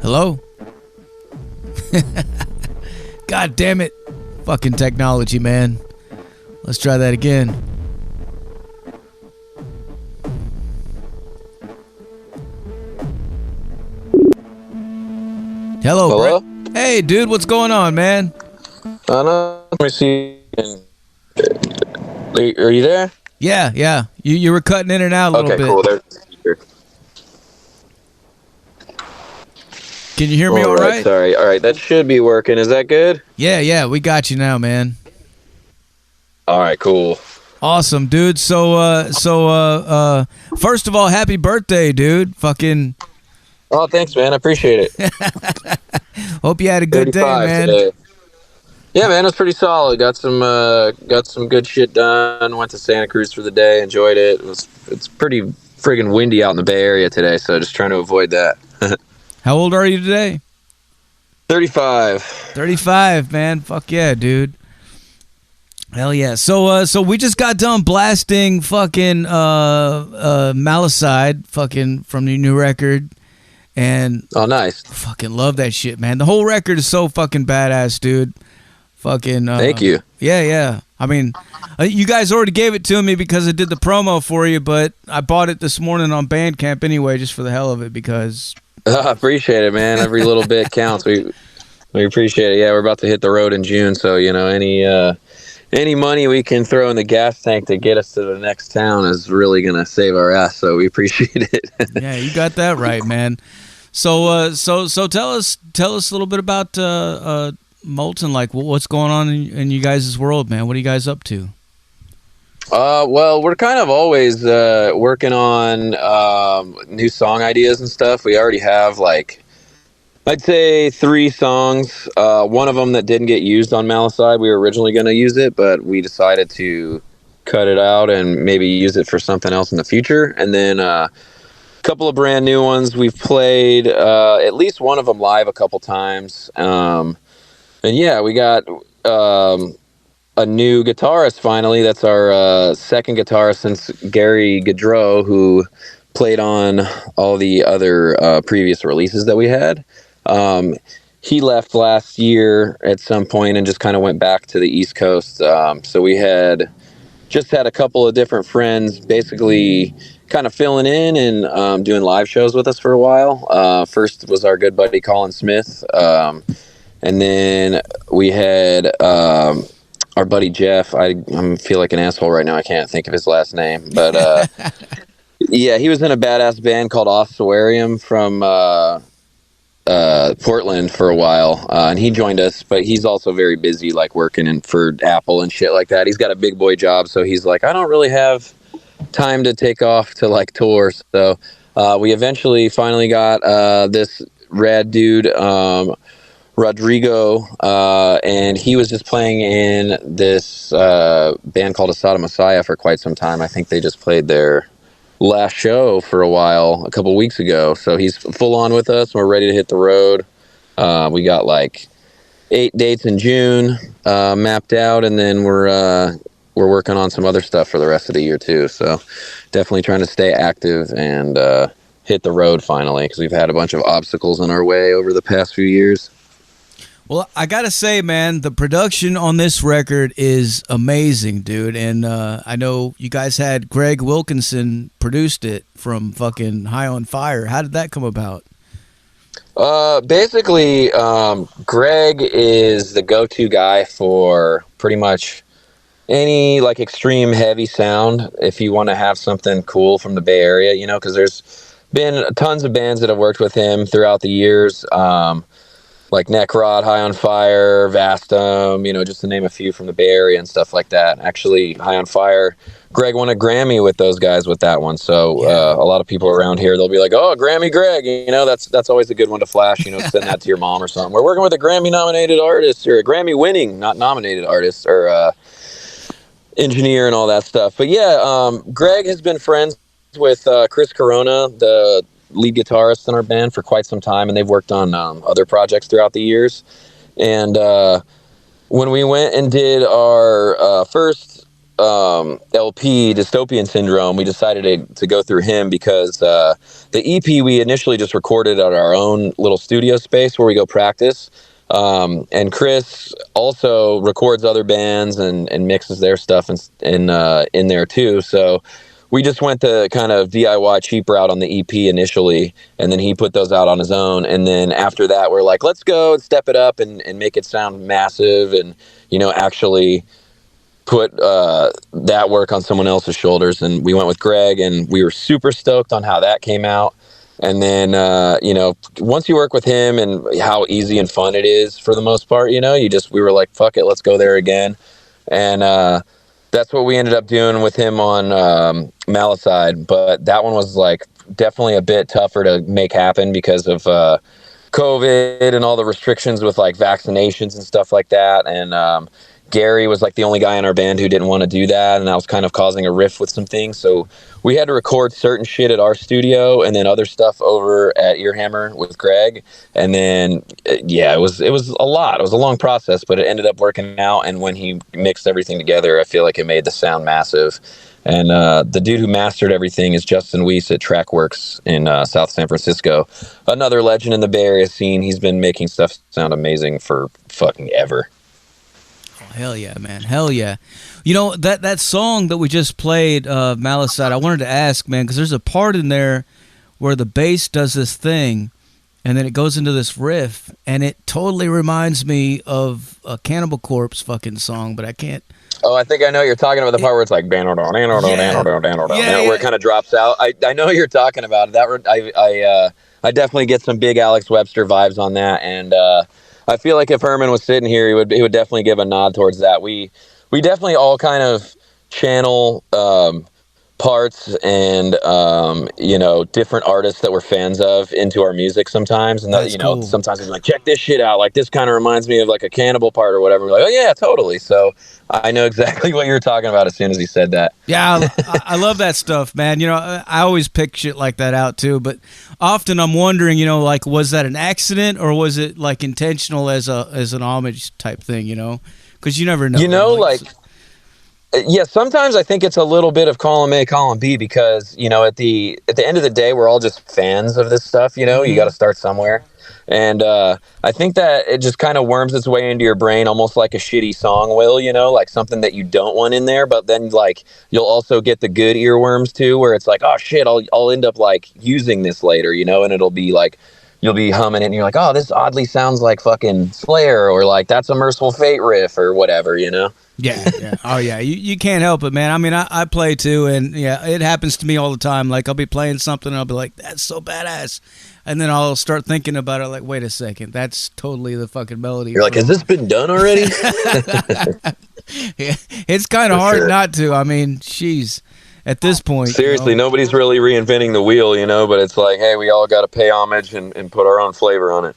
Hello? God damn it. Fucking technology, man. Let's try that again. Hello? Brett. Hey, dude, what's going on, man? Let me see. Are you there? Yeah. You were cutting in and out a little bit. Okay, cool. Can you hear me all right? Sorry. All right, that should be working. Is that good? Yeah, we got you now, man. All right, cool. Awesome, dude. So first of all, happy birthday, dude. Fucking. Oh, thanks, man. I appreciate it. Hope you had a good day, man. Today. Yeah, man, it was pretty solid. Got some good shit done. Went to Santa Cruz for the day. Enjoyed it. It's pretty friggin' windy out in the Bay Area today, so just trying to avoid that. How old are you today? 35. 35, man. Fuck yeah, dude. Hell yeah. So we just got done blasting fucking Malicide fucking from the new record. And oh, nice. Fucking love that shit, man. The whole record is so fucking badass, dude. Fucking thank you. Yeah. I mean, you guys already gave it to me because I did the promo for you, but I bought it this morning on Bandcamp anyway, just for the hell of it, because I appreciate it, man. Every little bit counts. We appreciate it. Yeah, we're about to hit the road in June, so any money we can throw in the gas tank to get us to the next town is really gonna save our ass. So we appreciate it. Yeah, you got that right, man. So tell us a little bit about Molten. Like, what's going on in you guys' world, man? What are you guys up to? Well, we're kind of always working on new song ideas and stuff. We already have I'd say 3 songs. One of them that didn't get used on Malicide. We were originally going to use it, but we decided to cut it out and maybe use it for something else in the future. And then a couple of brand new ones. We've played at least one of them live a couple times. And yeah, we got a new guitarist finally. That's our second guitarist since Gary Gaudreau, who played on all the other previous releases that we had. He left last year at some point and just kind of went back to the East Coast. So we had a couple of different friends basically kind of filling in and doing live shows with us for a while. First was our good buddy Colin Smith. And then we had our buddy Jeff. I feel like an asshole right now. I can't think of his last name. But yeah, he was in a badass band called Ossuarium from Portland for a while, and he joined us, but he's also very busy, like working for Apple and shit like that. He's got a big boy job, so he's like, I don't really have time to take off to like tour. So we eventually finally got this rad dude, Rodrigo, and he was just playing in this band called Asada Messiah for quite some time. I think they just played their last show for a while a couple weeks ago, so he's full on with us. We're ready to hit the road. We got like 8 dates in June mapped out, and then we're working on some other stuff for the rest of the year too, so definitely trying to stay active and hit the road finally, because we've had a bunch of obstacles in our way over the past few years. Well, I gotta say, man, the production on this record is amazing, dude. And I know you guys had Greg Wilkinson produced it from fucking High on Fire. How did that come about? Basically, Greg is the go-to guy for pretty much any like extreme heavy sound. If you want to have something cool from the Bay Area, because there's been tons of bands that have worked with him throughout the years. Like Necrod, High on Fire, Vastum, just to name a few from the Bay Area and stuff like that. Actually, High on Fire, Greg won a Grammy with those guys with that one. So a lot of people around here, they'll be like, oh, Grammy Greg, that's always a good one to flash, send that to your mom or something. We're working with a Grammy-nominated artist, or a Grammy-winning, not nominated artist, or engineer and all that stuff. But yeah, Greg has been friends with Chris Corona, the lead guitarist in our band, for quite some time, and they've worked on other projects throughout the years. And when we went and did our first LP, Dystopian Syndrome, we decided to go through him because the EP we initially just recorded at our own little studio space where we go practice. And Chris also records other bands and mixes their stuff in there too. So we just went the kind of DIY cheap route on the EP initially, and then he put those out on his own. And then after that, we're like, let's go and step it up and make it sound massive and, actually put that work on someone else's shoulders. And we went with Greg, and we were super stoked on how that came out. And then, once you work with him and how easy and fun it is for the most part, we were like, fuck it, let's go there again. And that's what we ended up doing with him on Malicide. But that one was like definitely a bit tougher to make happen because of COVID and all the restrictions with like vaccinations and stuff like that. And Gary was like the only guy in our band who didn't want to do that, and that was kind of causing a rift with some things. So we had to record certain shit at our studio and then other stuff over at Earhammer with Greg. And then it was a lot. It was a long process, but it ended up working out. And when he mixed everything together, I feel like it made the sound massive. And the dude who mastered everything is Justin Weiss at Trackworks in South San Francisco, another legend in the Bay Area scene. He's been making stuff sound amazing for fucking ever. Hell yeah, man. Hell yeah. That song that we just played, Malicide, I wanted to ask, man, because there's a part in there where the bass does this thing, and then it goes into this riff, and it totally reminds me of a Cannibal Corpse fucking song, but I can't. Oh, I think I know you're talking about the part where it's like, where it kind of drops out. I know you're talking about it. I definitely get some big Alex Webster vibes on that, and I feel like if Herman was sitting here, he would definitely give a nod towards that. We definitely all kind of channel parts and different artists that we're fans of into our music sometimes. And cool. Sometimes we're like, check this shit out. Like this kind of reminds me of like a Cannibal part or whatever. We're like, oh yeah, totally. So I know exactly what you were talking about as soon as he said that. Yeah, I love that stuff, man. I always pick shit like that out too, but often I'm wondering, like, was that an accident or was it like intentional as an homage type thing, because you never know. Yeah, sometimes I think it's a little bit of column A, column B, because, at the end of the day, we're all just fans of this stuff, Mm-hmm. You got to start somewhere. And I think that it just kind of worms its way into your brain almost like a shitty song will, like something that you don't want in there. But then, like, you'll also get the good earworms, too, where it's like, oh, shit, I'll end up, like, using this later, and it'll be like, you'll be humming it and you're like, oh, this oddly sounds like fucking Slayer, or like that's a Merciful Fate riff or whatever, Yeah. Oh, yeah. You can't help it, man. I mean, I play too, and yeah, it happens to me all the time. Like, I'll be playing something and I'll be like, that's so badass. And then I'll start thinking about it like, wait a second, that's totally the fucking melody. You're like, has this been done already? Yeah, it's kind of hard not to. I mean, jeez. At this point, seriously, nobody's really reinventing the wheel, but it's like, hey, we all got to pay homage and put our own flavor on it.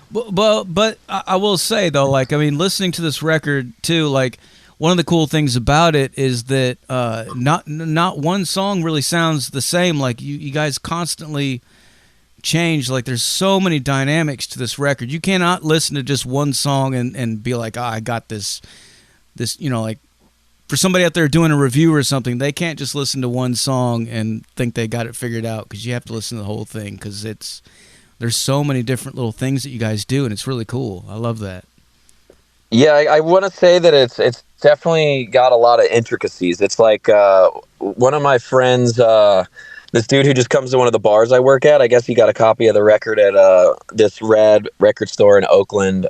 But I will say, though, like, I mean, listening to this record, too, like, one of the cool things about it is that not one song really sounds the same. Like, you guys constantly change. Like, there's so many dynamics to this record. You cannot listen to just one song and be like, I got this, like, for somebody out there doing a review or something, they can't just listen to one song and think they got it figured out, because you have to listen to the whole thing, because there's so many different little things that you guys do, and it's really cool. I love that. Yeah, I want to say that it's definitely got a lot of intricacies. It's like one of my friends, this dude who just comes to one of the bars I work at, I guess he got a copy of the record at this rad record store in Oakland.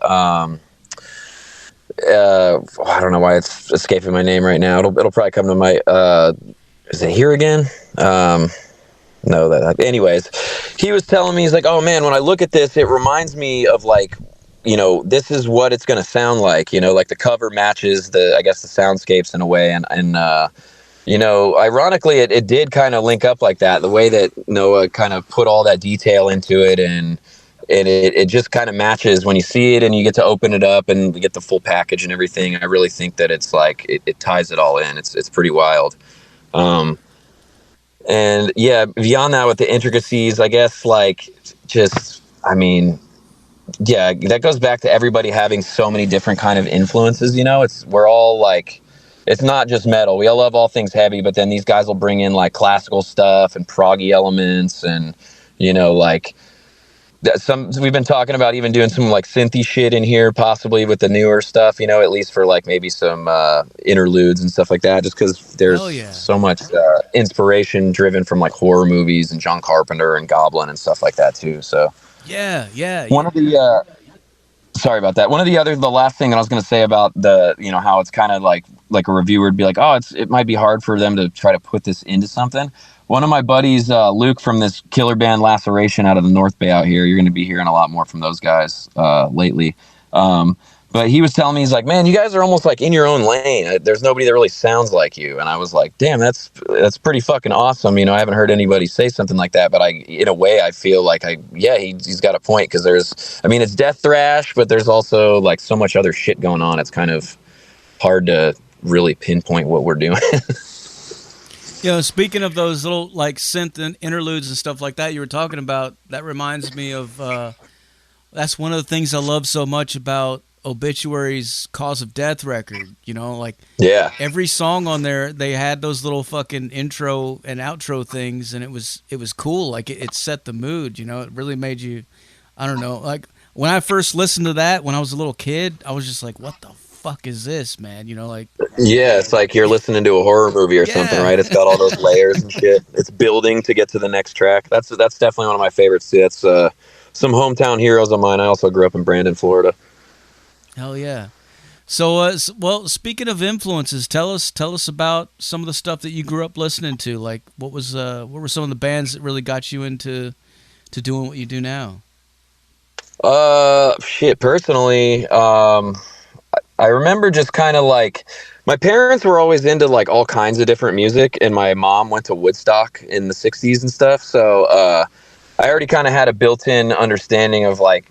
I don't know why it's escaping my name right now. It'll probably come to my is it Here Again? No, anyways, he was telling me, he's like, oh man, when I look at this, it reminds me of like, this is what it's going to sound like, like the cover matches the soundscapes in a way. And ironically, it did kind of link up like that, the way that Noah kind of put all that detail into it, and it just kind of matches when you see it and you get to open it up and you get the full package and everything. I really think that it's like, it ties it all in. It's pretty wild. And yeah, beyond that with the intricacies, I guess, like, just, I mean, yeah, that goes back to everybody having so many different kind of influences, we're all like it's not just metal. We all love all things heavy, but then these guys will bring in like classical stuff and proggy elements, and like we've been talking about even doing some like synthy shit in here, possibly with the newer stuff, at least for like maybe some interludes and stuff like that, just because there's so much inspiration driven from like horror movies and John Carpenter and Goblin and stuff like that too. So one of the sorry about that. The last thing that I was going to say about the, how it's kind of like a reviewer would be like, oh, it might be hard for them to try to put this into something. One of my buddies, Luke, from this killer band Laceration out of the North Bay out here, you're going to be hearing a lot more from those guys lately. But he was telling me, he's like, man, you guys are almost like in your own lane. There's nobody that really sounds like you. And I was like, damn, that's pretty fucking awesome. I haven't heard anybody say something like that, but in a way, I feel like he's got a point, because it's death thrash, but there's also like so much other shit going on. It's kind of hard to really pinpoint what we're doing. Speaking of those little like synth and interludes and stuff like that you were talking about, that reminds me of that's one of the things I love so much about Obituary's Cause of Death record. Every song on there, they had those little fucking intro and outro things, and it was cool. Like it set the mood. It really made you, I don't know, like when I first listened to that when I was a little kid, I was just like, what the fuck is this, man? It's like you're listening to a horror movie or something, right? It's got all those layers and shit. It's building to get to the next track. That's definitely one of my favorites too. That's some hometown heroes of mine. I also grew up in Brandon, Florida. Hell yeah. So well, speaking of influences, tell us about some of the stuff that you grew up listening to. Like what were some of the bands that really got you into doing what you do now? Personally, I remember just kind of like my parents were always into like all kinds of different music, and my mom went to Woodstock in the 60s and stuff. So I already kind of had a built-in understanding of like,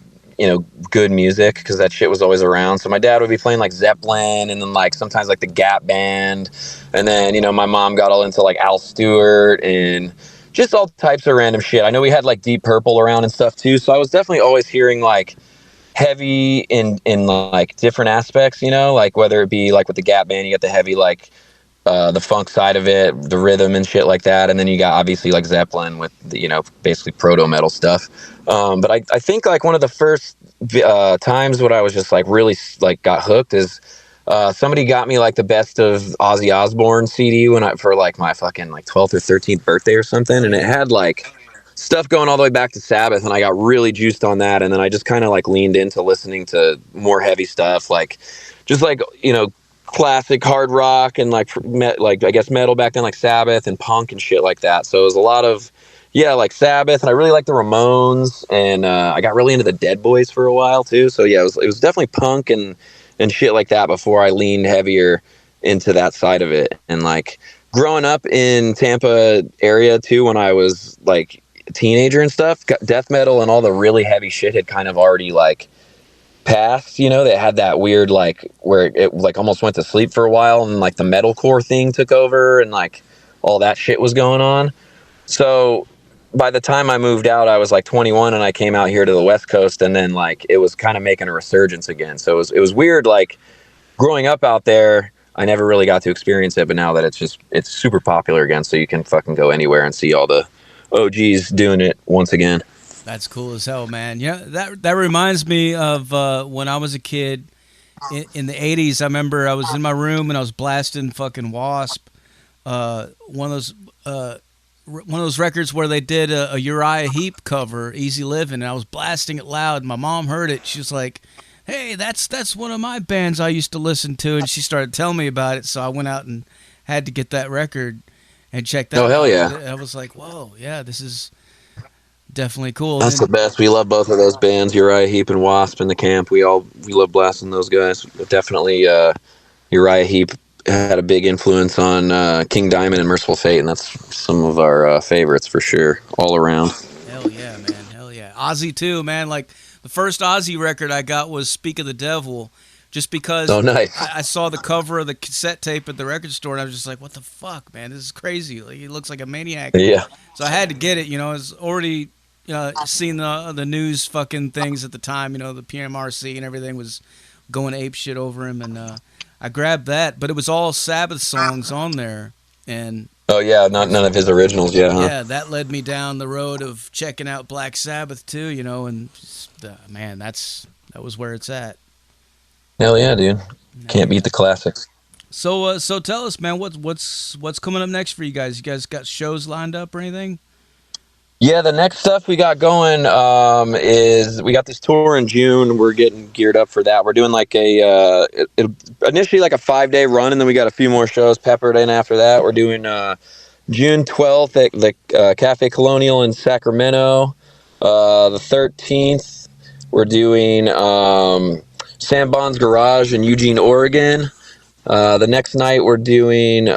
good music, because that shit was always around. So my dad would be playing like Zeppelin, and then like sometimes like the Gap Band. And then, my mom got all into like Al Stewart and just all types of random shit. I know we had like Deep Purple around and stuff too. So I was definitely always hearing like heavy in like different aspects, like whether it be like with the Gap Band, you got the heavy, like the funk side of it, the rhythm and shit like that. And then you got obviously like Zeppelin with the, basically proto metal stuff. But I think like one of the first times when I was just like really like got hooked is somebody got me like the best of Ozzy Osbourne CD for like my fucking like 12th or 13th birthday or something. And it had like stuff going all the way back to Sabbath, and I got really juiced on that. And then I just kind of like leaned into listening to more heavy stuff, like just like, classic hard rock and like I guess metal back then, like Sabbath and punk and shit like that. So it was a lot of like Sabbath, and I really liked the Ramones, and I got really into the Dead Boys for a while too. So yeah, it was definitely punk and shit like that before I leaned heavier into that side of it. And like growing up in Tampa area too, when I was like a teenager and stuff, death metal and all the really heavy shit had kind of already like passed, they had that weird like where it like almost went to sleep for a while, and like the metalcore thing took over, and like all that shit was going on. So by the time I moved out, I was like 21, and I came out here to the West Coast, and then like it was kind of making a resurgence again. So it was weird, like growing up out there, I never really got to experience it, but now that it's super popular again, so you can fucking go anywhere and see all the OGs doing it once again. That's cool as hell, man. That reminds me of when I was a kid in the 80s. I remember I was in my room and I was blasting fucking Wasp. One of those records where they did a Uriah Heep cover, Easy Living, and I was blasting it loud. My mom heard it. She was like, hey, that's one of my bands I used to listen to, and she started telling me about it, so I went out and had to get that record and check that out. Oh, hell yeah. I was like, whoa, yeah, this is definitely cool. That's the best. We love both of those bands, Uriah Heep and Wasp in the camp. We love blasting those guys. Definitely Uriah Heep had a big influence on King Diamond and Merciful Fate, and that's some of our favorites for sure, all around. Hell yeah, man. Hell yeah. Ozzy too, man. Like the first Ozzy record I got was Speak of the Devil, just because I saw the cover of the cassette tape at the record store, and I was just like, what the fuck, man? This is crazy. Like, he looks like a maniac. Yeah. So I had to get it. I was already seen the news fucking things at the time. The PMRC and everything was going ape shit over him, and I grabbed that, but it was all Sabbath songs on there, and Oh yeah, none of his originals yet, huh? yeah, that led me down the road of checking out Black Sabbath too, you know, and man, that was where it's at. Hell yeah, dude! Can't beat the classics. So tell us, man, what's coming up next for you guys? You guys got shows lined up or anything? Yeah, the next stuff we got going is we got this tour in June. We're getting geared up for that. We're doing like initially like a 5-day run, and then we got a few more shows peppered in after that. We're doing June 12th at the Cafe Colonial in Sacramento. The 13th, we're doing Sam Bond's Garage in Eugene, Oregon. The next night, we're doing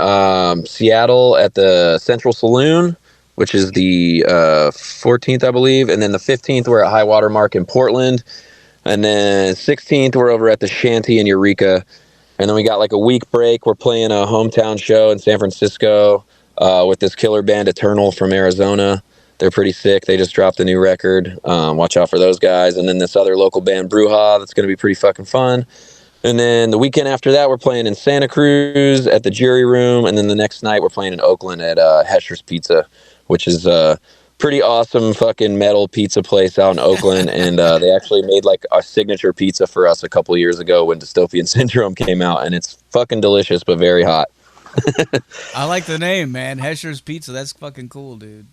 Seattle at the Central Saloon, which is the 14th, I believe. And then the 15th, we're at High Water Mark in Portland. And then 16th, we're over at the Shanty in Eureka. And then we got like a week break. We're playing a hometown show in San Francisco with this killer band Eternal from Arizona. They're pretty sick. They just dropped a new record. Watch out for those guys. And then this other local band, Bruja, that's going to be pretty fucking fun. And then the weekend after that, we're playing in Santa Cruz at the Jury Room. And then the next night, we're playing in Oakland at Hesher's Pizza, which is a pretty awesome fucking metal pizza place out in Oakland. And they actually made like a signature pizza for us a couple years ago when Dystopian Syndrome came out. And it's fucking delicious, but very hot. I like the name, man. Hesher's Pizza. That's fucking cool, dude.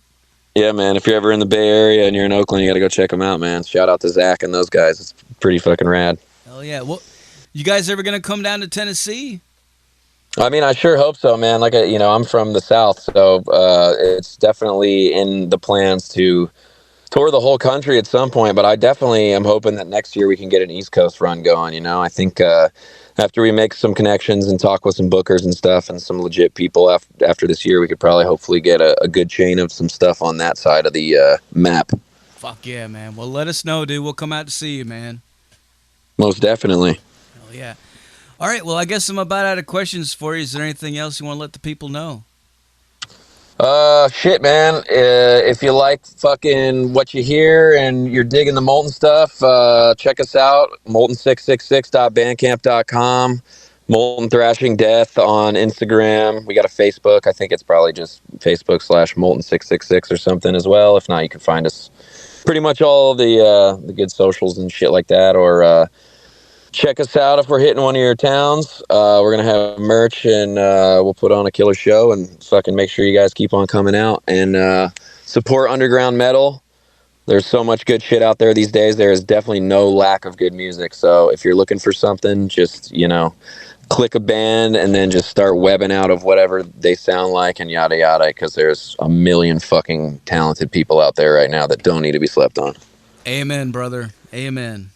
Yeah, man. If you're ever in the Bay Area and you're in Oakland, you got to go check them out, man. Shout out to Zach and those guys. It's pretty fucking rad. Hell yeah. Well, you guys ever going to come down to Tennessee? I mean, I sure hope so, man. Like, I'm from the South, so it's definitely in the plans to tour the whole country at some point. But I definitely am hoping that next year we can get an East Coast run going. I think after we make some connections and talk with some bookers and stuff and some legit people after this year, we could probably hopefully get a good chain of some stuff on that side of the map. Fuck yeah, man. Well, let us know, dude. We'll come out to see you, man. Most definitely. Hell yeah. All right, well, I guess I'm about out of questions for you. Is there anything else you want to let the people know? Shit, man. If you like fucking what you hear and you're digging the Molten stuff, check us out. Molten666.bandcamp.com. Molten Thrashing Death on Instagram. We got a Facebook. I think it's probably just Facebook/Molten666 or something as well. If not, you can find us pretty much all the good socials and shit like that. Or check us out if we're hitting one of your towns. We're going to have merch and we'll put on a killer show and fucking make sure you guys keep on coming out and support underground metal. There's so much good shit out there these days. There is definitely no lack of good music. So if you're looking for something, just, click a band and then just start webbing out of whatever they sound like and yada yada, because there's a million fucking talented people out there right now that don't need to be slept on. Amen, brother. Amen.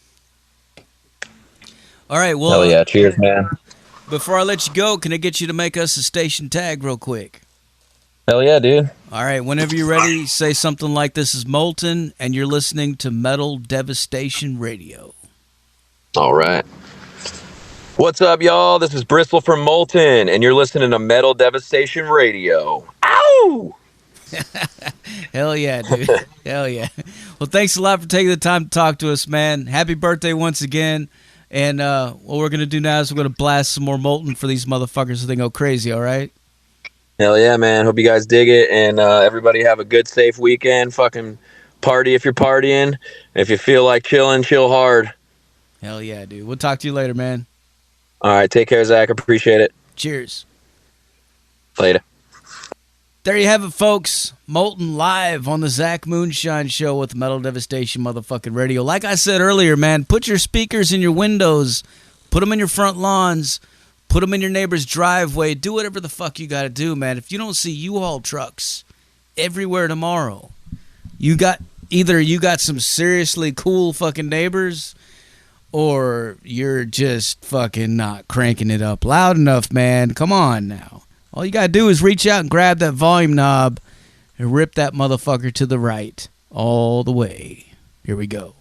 All right, well, hell yeah. Cheers, man. Before I let you go, can I get you to make us a station tag real quick? Hell yeah, dude. All right, whenever you're ready, say something like, "This is Molten, and you're listening to Metal Devastation Radio." All right. What's up, y'all? This is Bristol from Molten, and you're listening to Metal Devastation Radio. Ow! Hell yeah, dude. Hell yeah. Well, thanks a lot for taking the time to talk to us, man. Happy birthday once again. And what we're going to do now is we're going to blast some more Molten for these motherfuckers so they go crazy, all right? Hell yeah, man. Hope you guys dig it. And everybody have a good, safe weekend. Fucking party if you're partying. If you feel like chilling, chill hard. Hell yeah, dude. We'll talk to you later, man. All right. Take care, Zach. Appreciate it. Cheers. Later. There you have it, folks. Molten live on the Zach Moonshine Show with Metal Devastation motherfucking radio. Like I said earlier, man, put your speakers in your windows. Put them in your front lawns. Put them in your neighbor's driveway. Do whatever the fuck you got to do, man. If you don't see U-Haul trucks everywhere tomorrow, you got some seriously cool fucking neighbors, or you're just fucking not cranking it up loud enough, man. Come on now. All you got to do is reach out and grab that volume knob and rip that motherfucker to the right all the way. Here we go.